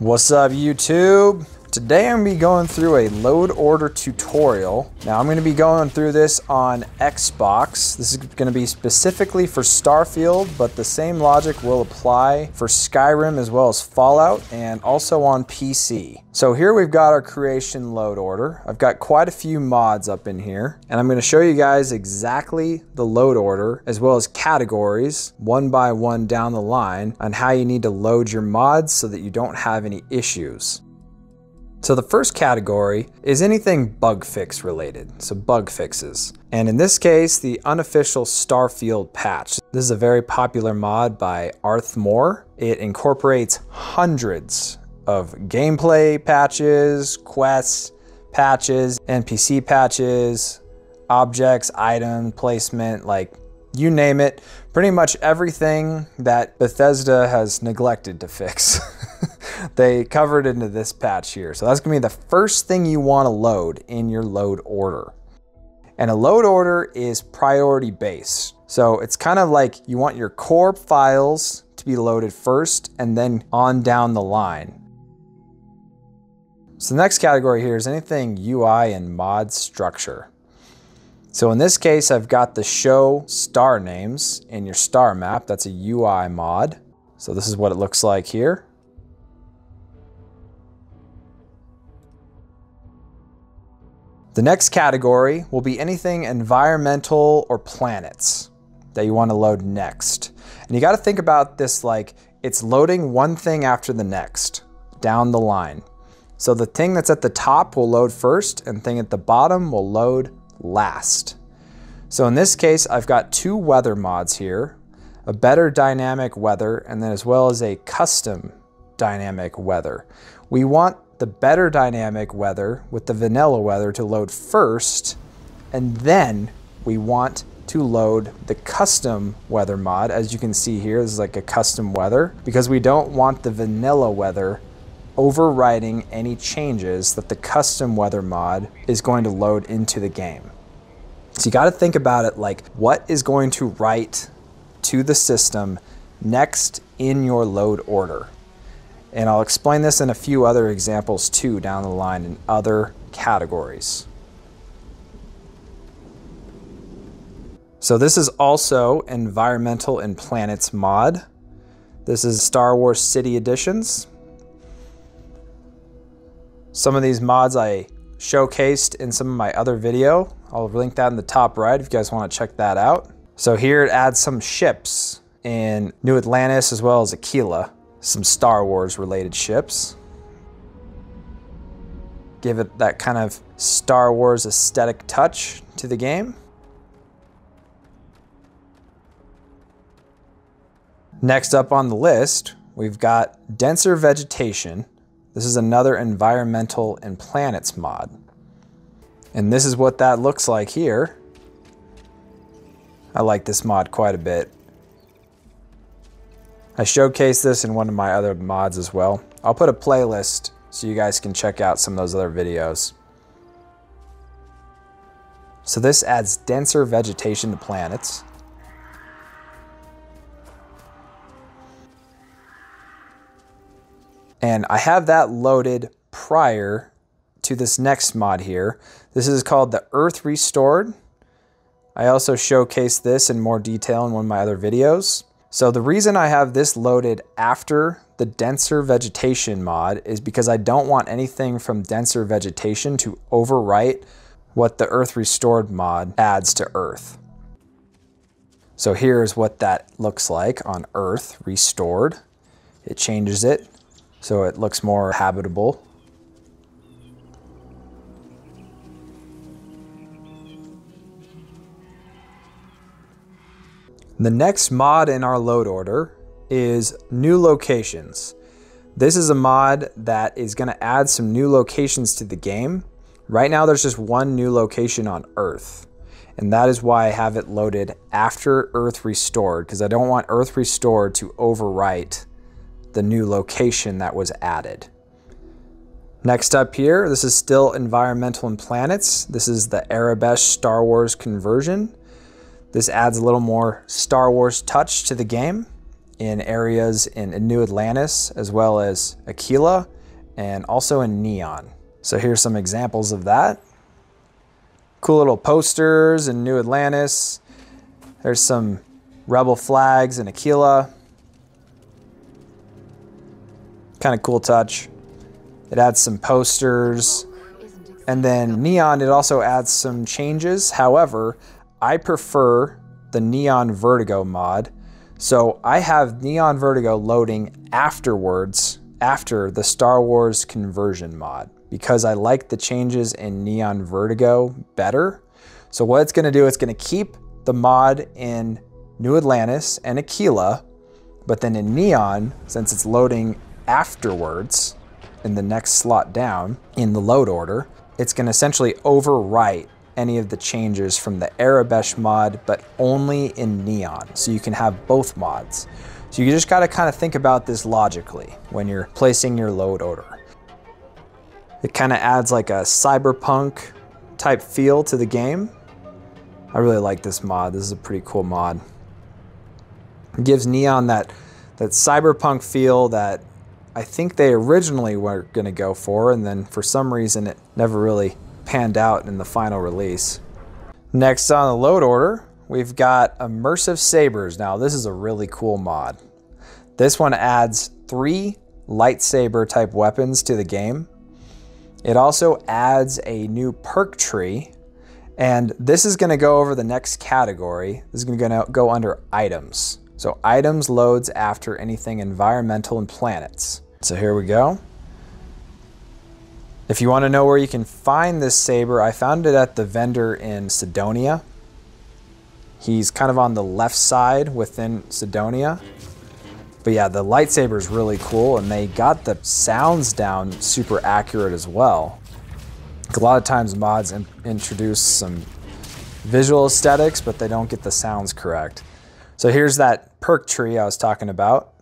What's up, YouTube? Today I'm going to be going through a load order tutorial. Now I'm going to be going through this on Xbox. This is going to be specifically for Starfield, but the same logic will apply for Skyrim as well as Fallout and also on PC. So here we've got our creation load order. I've got quite a few mods up in here, and I'm going to show you guys exactly the load order as well as categories one by one down the line on how you need to load your mods so that you don't have any issues. So the first category is anything bug fix related, so bug fixes. And in this case, the unofficial Starfield patch. This is a very popular mod by Moore. It incorporates hundreds of gameplay patches, quests, patches, NPC patches, objects, item placement, like you name it. Pretty much everything that Bethesda has neglected to fix. They covered into this patch here. So that's gonna be the first thing you wanna load in your load order. And a load order is priority based. So it's kind of like you want your core files to be loaded first and then on down the line. So the next category here is anything UI and mod structure. So in this case, I've got the show star names in your star map. That's a UI mod. So this is what it looks like here. The next category will be anything environmental or planets that you want to load next. And you got to think about this like it's loading one thing after the next down the line. So the thing that's at the top will load first and the thing at the bottom will load last. So in this case, I've got two weather mods here, a better dynamic weather and then as well as a custom dynamic weather. We want the better dynamic weather with the vanilla weather to load first, and then we want to load the custom weather mod. As you can see here, this is like a custom weather because we don't want the vanilla weather overriding any changes that the custom weather mod is going to load into the game. So you got to think about it like what is going to write to the system next in your load order. And I'll explain this in a few other examples too down the line in other categories. So this is also Environmental and Planets mod. This is Star Wars City Editions. Some of these mods I showcased in some of my other video. I'll link that in the top right if you guys want to check that out. So here it adds some ships in New Atlantis as well as Aquila. Some Star Wars related ships. Give it that kind of Star Wars aesthetic touch to the game. Next up on the list, we've got denser vegetation. This is another environmental and planets mod. And this is what that looks like here. I like this mod quite a bit. I showcased this in one of my other mods as well. I'll put a playlist so you guys can check out some of those other videos. So this adds denser vegetation to planets. And I have that loaded prior to this next mod here. This is called the Earth Restored. I also showcased this in more detail in one of my other videos. So the reason I have this loaded after the denser vegetation mod is because I don't want anything from denser vegetation to overwrite what the Earth Restored mod adds to Earth. So here's what that looks like on Earth Restored. It changes it so it looks more habitable. The next mod in our load order is new locations. This is a mod that is going to add some new locations to the game. Right now there's just one new location on Earth, and that is why I have it loaded after Earth Restored, because I don't want Earth Restored to overwrite the new location that was added. Next up here, this is still Environmental and Planets. This is the Arabesh Star Wars conversion. This adds a little more Star Wars touch to the game. in areas in New Atlantis, as well as Aquila, and also in Neon. So here's some examples of that. Cool little posters in New Atlantis. There's some rebel flags in Aquila. Kind of cool touch. It adds some posters. And then Neon, it also adds some changes. However, I prefer the Neon Vertigo mod. So I have Neon Vertigo loading afterwards, after the Star Wars conversion mod, because I like the changes in Neon Vertigo better. So what it's gonna do, it's gonna keep the mod in New Atlantis and Aquila, but then in Neon, since it's loading afterwards in the next slot down in the load order, it's gonna essentially overwrite any of the changes from the Arabesh mod, but only in Neon. So you can have both mods. So you just gotta kind of think about this logically when you're placing your load order. It kind of adds like a cyberpunk type feel to the game. I really like this mod. This is a pretty cool mod. It gives Neon that cyberpunk feel that I think they originally were gonna go for, and then for some reason it never really panned out in the final release. Next on the load order, we've got Immersive Sabers. Now this is a really cool mod. This one adds 3 lightsaber type weapons to the game. It also adds a new perk tree, and this is gonna go over the next category. This is gonna go under items. So items loads after anything environmental and planets. So here we go. If you want to know where you can find this saber, I found it at the vendor in Sidonia. He's kind of on the left side within Sidonia. But yeah, the lightsaber is really cool, and they got the sounds down super accurate as well. A lot of times mods introduce some visual aesthetics, but they don't get the sounds correct. So here's that perk tree I was talking about.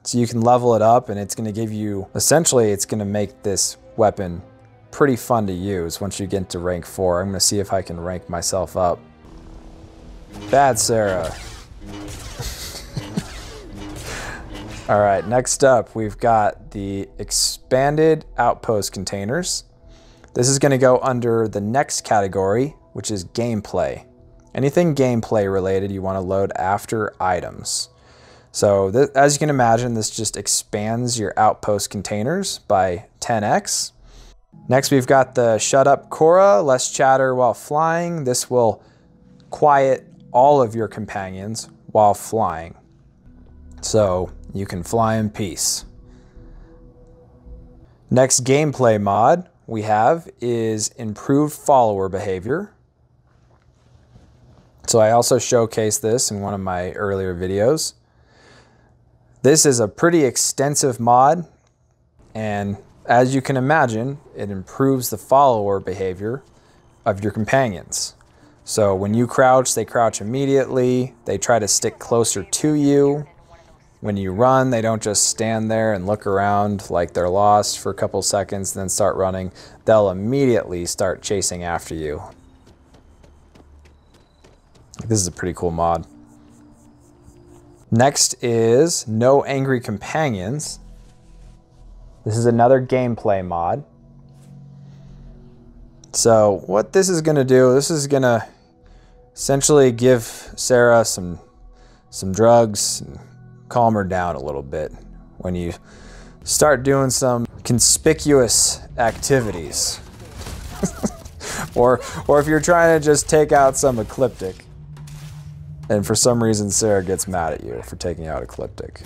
So you can level it up, and it's going to give you, essentially it's going to make this weapon pretty fun to use once you get into rank 4. I'm going to see if I can rank myself up. Bad Sarah. All right, next up we've got the expanded outpost containers. This is going to go under the next category, which is gameplay. Anything gameplay related you want to load after items. So as you can imagine, this just expands your outpost containers by 10x. Next, we've got the Shut Up Cora, less chatter while flying. This will quiet all of your companions while flying, so you can fly in peace. Next gameplay mod we have is improved follower behavior. So I also showcased this in one of my earlier videos. This is a pretty extensive mod, and as you can imagine, it improves the follower behavior of your companions. So when you crouch, they crouch immediately. They try to stick closer to you. When you run, they don't just stand there and look around like they're lost for a couple seconds, then start running. They'll immediately start chasing after you. This is a pretty cool mod. Next is No Angry Companions. This is another gameplay mod. So what this is going to do, this is going to essentially give Sarah some drugs and calm her down a little bit when you start doing some conspicuous activities. or if you're trying to just take out some Ecliptic. And for some reason, Sarah gets mad at you for taking out Ecliptic.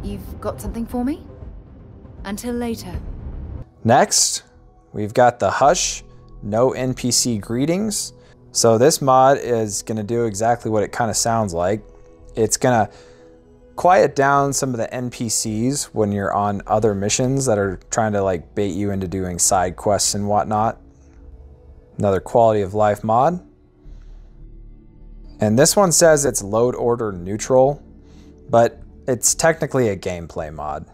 You've got something for me? Until later. Next, we've got the Hush, No NPC Greetings. So this mod is going to do exactly what it kind of sounds like. It's going to quiet down some of the NPCs when you're on other missions that are trying to like bait you into doing side quests and whatnot. Another quality of life mod. And this one says it's load order neutral, but it's technically a gameplay mod.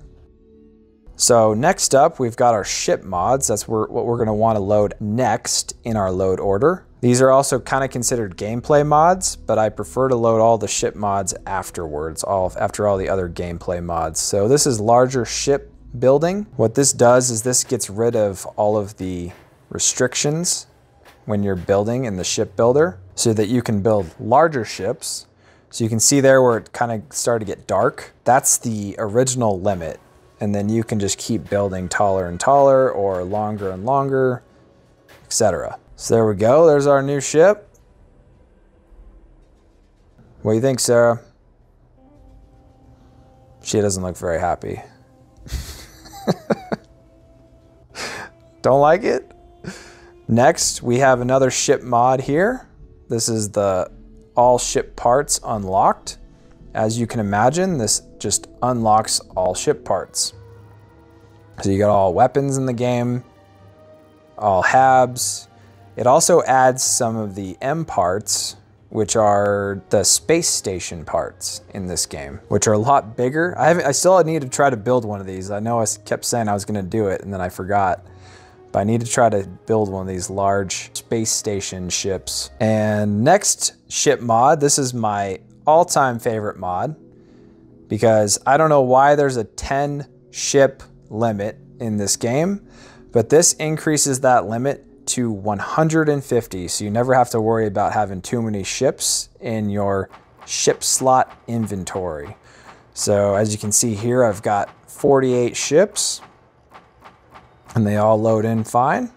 So next up, we've got our ship mods. That's what we're going to want to load next in our load order. These are also kind of considered gameplay mods, but I prefer to load all the ship mods afterwards, after all the other gameplay mods. So this is larger ship building. What this does is this gets rid of all of the restrictions when you're building in the ship builder so that you can build larger ships. So you can see there where it kind of started to get dark. That's the original limit. And then you can just keep building taller and taller or longer and longer, etc. So there we go, there's our new ship. What do you think, Sarah? She doesn't look very happy. Don't like it? Next, we have another ship mod here. This is the all ship parts unlocked. As you can imagine, this just unlocks all ship parts. So you got all weapons in the game, all habs. It also adds some of the M parts, which are the space station parts in this game, which are a lot bigger. I still need to try to build one of these. I know I kept saying I was gonna do it and then I forgot, but I need to try to build one of these large space station ships. And next ship mod, this is my all-time favorite mod because I don't know why there's a 10 ship limit in this game, but this increases that limit to 150, so you never have to worry about having too many ships in your ship slot inventory. So as you can see here, I've got 48 ships and they all load in fine.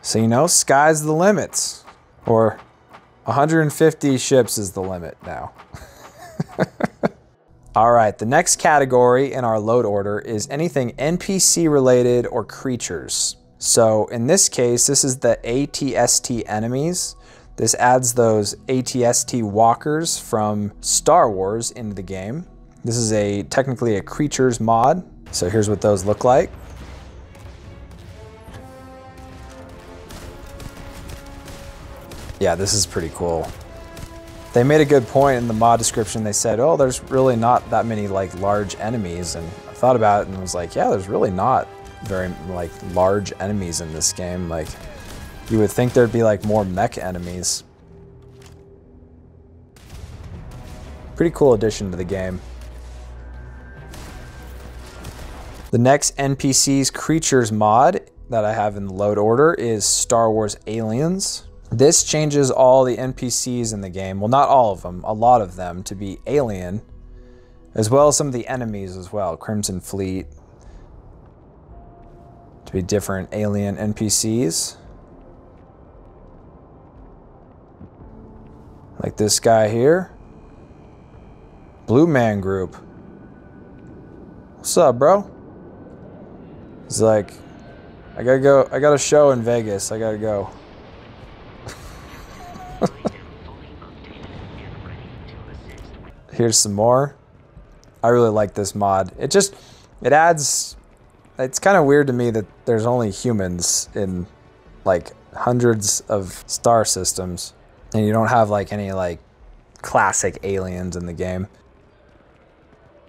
So you know, sky's the limits, or 150 ships is the limit now. All right, the next category in our load order is anything NPC related or creatures. So in this case, this is the ATST enemies. This adds those ATST walkers from Star Wars into the game. This is technically a creatures mod. So here's what those look like. Yeah, this is pretty cool. They made a good point in the mod description. They said, oh, there's really not that many like large enemies. And I thought about it and was like, yeah, there's really not very like large enemies in this game. Like you would think there'd be like more mech enemies. Pretty cool addition to the game. The next NPCs Creatures mod that I have in the load order is Star Wars Aliens. This changes all the NPCs in the game, well not all of them, a lot of them to be alien, as well as some of the enemies as well. Crimson Fleet to be different alien NPCs. Like this guy here. Blue Man Group. What's up, bro? He's like, I gotta go, I got a show in Vegas, I gotta go. Here's some more. I really like this mod. It adds, it's kind of weird to me that there's only humans in like hundreds of star systems and you don't have like any like classic aliens in the game.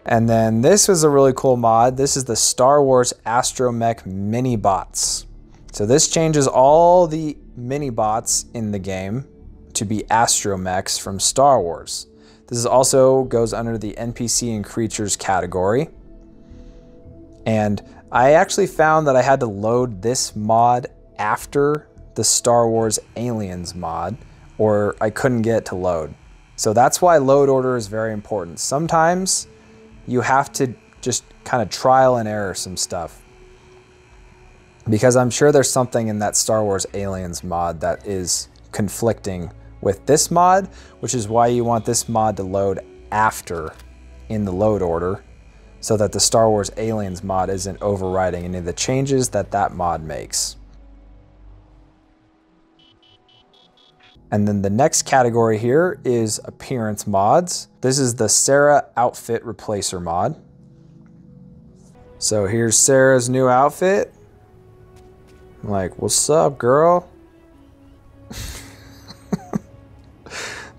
And then this was a really cool mod. This is the Star Wars Astromech mini bots. So this changes all the mini bots in the game to be astromechs from Star Wars. This is also goes under the NPC and creatures category. And I actually found that I had to load this mod after the Star Wars Aliens mod, or I couldn't get it to load. So that's why load order is very important. Sometimes you have to just kind of trial and error some stuff, because I'm sure there's something in that Star Wars Aliens mod that is conflicting with this mod, which is why you want this mod to load after in the load order, so that the Star Wars Aliens mod isn't overriding any of the changes that that mod makes. And then the next category here is appearance mods. This is the Sarah Outfit Replacer mod. So here's Sarah's new outfit. I'm like, what's up, girl?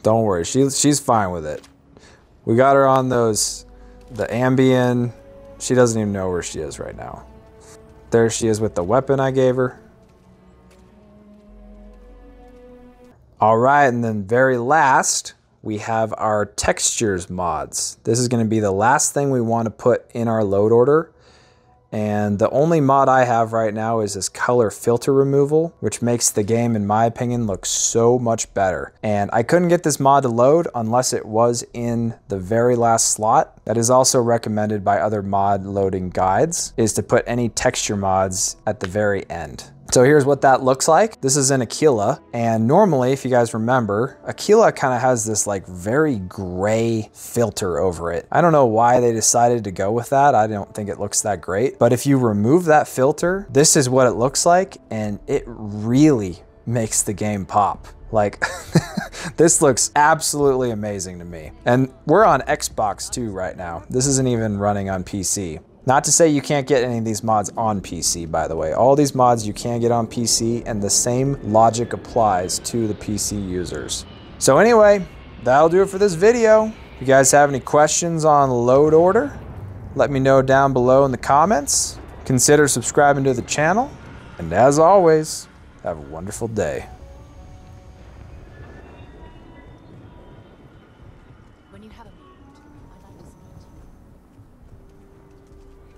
Don't worry, she's fine with it. We got her on the Ambien. She doesn't even know where she is right now. There she is with the weapon I gave her. All right, and then very last, we have our textures mods. This is going to be the last thing we want to put in our load order. And the only mod I have right now is this color filter removal, which makes the game, in my opinion, look so much better. And I couldn't get this mod to load unless it was in the very last slot. That is also recommended by other mod loading guides, is to put any texture mods at the very end. So here's what that looks like. This is in Aquila, and normally, if you guys remember, Aquila kind of has this like very gray filter over it. I don't know why they decided to go with that. I don't think it looks that great. But if you remove that filter, this is what it looks like, and it really makes the game pop. Like, this looks absolutely amazing to me. And we're on Xbox too right now. This isn't even running on PC. Not to say you can't get any of these mods on PC, by the way. All these mods you can get on PC, and the same logic applies to the PC users. So anyway, that'll do it for this video. If you guys have any questions on load order, let me know down below in the comments. Consider subscribing to the channel. And as always, have a wonderful day. When you have a